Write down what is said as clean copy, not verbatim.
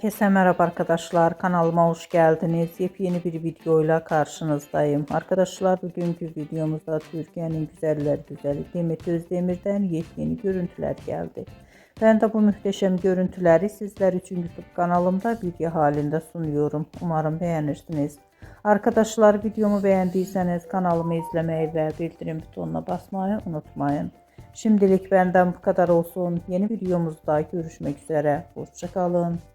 Herkese merhaba arkadaşlar. Kanalıma hoş geldiniz. Yepyeni bir videoyla karşınızdayım. Arkadaşlar bugünkü videomuzda Türkiye'nin güzeller güzeli Demet Özdemir'den yepyeni görüntüler geldi. Ben de bu muhteşem görüntüleri sizler için YouTube kanalımda video halinde sunuyorum. Umarım beğenirsiniz. Arkadaşlar videomu beğendiyseniz kanalımı izlemeyi ve bildirim butonuna basmayı unutmayın. Şimdilik benden bu kadar olsun. Yeni videomuzda görüşmek üzere. Hoşça kalın.